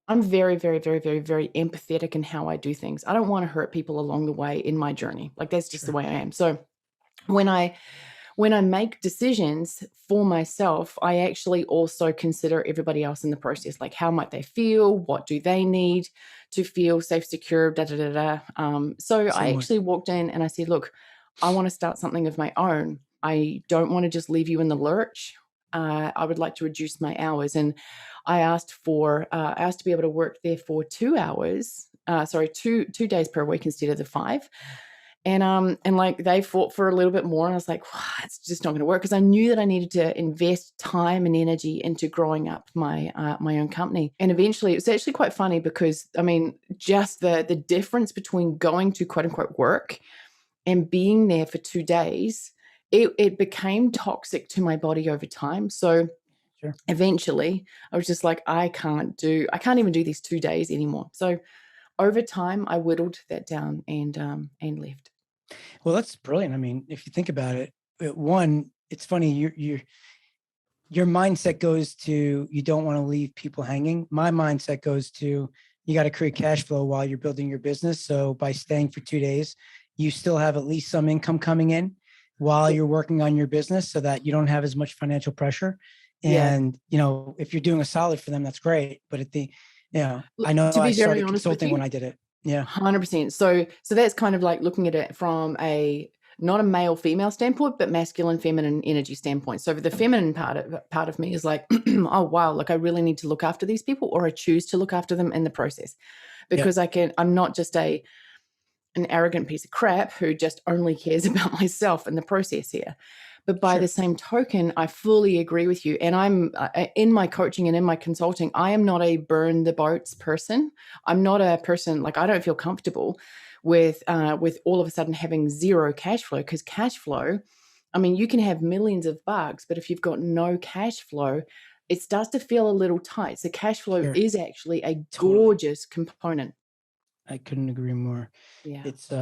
I'm very, very, very, very, very empathetic in how I do things. I don't wanna hurt people along the way in my journey. Like, that's just the Sure. way I am. So, when I when I make decisions for myself, I actually also consider everybody else in the process. Like, how might they feel? What do they need to feel safe, secure, da da da da. So I Same way. actually walked in and I said, "Look, I want to start something of my own. I don't want to just leave you in the lurch. I would like to reduce my hours." And I asked to be able to work there for 2 hours. Sorry, two days per week instead of the five. And like they fought for a little bit more, and I was like, "Wow, it's just not going to work," because I knew that I needed to invest time and energy into growing up my own company. And eventually, it was actually quite funny because I mean, just the difference between going to quote unquote work and being there for 2 days, it became toxic to my body over time. So Sure. eventually, I was just like, I can't even do these 2 days anymore. So over time, I whittled that down and left. Well, that's brilliant. I mean, if you think about it, one, it's funny. Your mindset goes to you don't want to leave people hanging. My mindset goes to you got to create cash flow while you're building your business. So by staying for 2 days, you still have at least some income coming in while Yeah. you're working on your business so that you don't have as much financial pressure. Yeah. And, if you're doing a solid for them, that's great. But I know To I be very started honest with consulting when you, I did it. Yeah. 100%. So that's kind of like looking at it from a not a male female standpoint, but masculine feminine energy standpoint. So the feminine part of me is like, oh wow, like I really need to look after these people, or I choose to look after them in the process, Yeah. because I'm not just an arrogant piece of crap who just only cares about myself in the process here. But by the Sure. same token, I fully agree with you. And I'm in my coaching and in my consulting, I am not a burn the boats person. I'm not a person like I don't feel comfortable with all of a sudden having zero cash flow, because cash flow, I mean, you can have millions of bucks, but if you've got no cash flow, it starts to feel a little tight. So cash flow Sure. is actually a Totally. gorgeous component. I couldn't agree more. Yeah, It's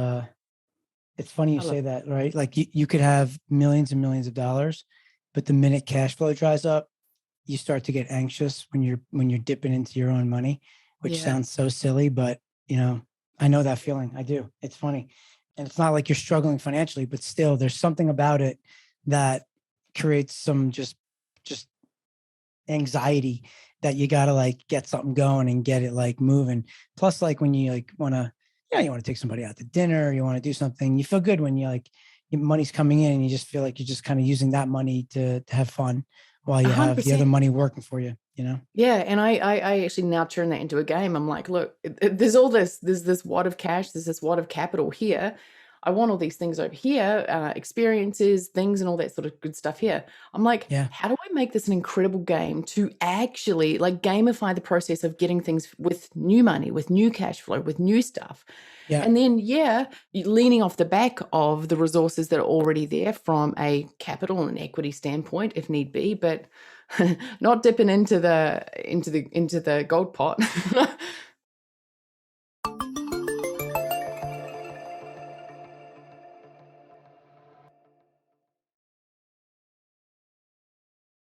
it's funny you I love say it. that, right? Like you could have millions and millions of dollars, but the minute cash flow dries up, you start to get anxious when you're dipping into your own money, which Yeah. sounds so silly, but you know, I know that feeling. I do. It's funny. And it's not like you're struggling financially, but still there's something about it that creates some just anxiety that you gotta like get something going and get it like moving. Plus, like when you like wanna, you want to take somebody out to dinner, you want to do something, you feel good when you like your money's coming in and you just feel like you're just kind of using that money to have fun while you have the other 100%. money working for you, you know? Yeah, and I actually now turn that into a game. I'm like, "Look, there's this wad of cash, there's this wad of capital here. I want all these things over here, experiences, things, and all that sort of good stuff here." I'm like, Yeah. "How do I make this an incredible game to actually, like, gamify the process of getting things with new money, with new cash flow, with new stuff?" Yeah. And then, yeah, leaning off the back of the resources that are already there from a capital and equity standpoint, if need be, but not dipping into the gold pot.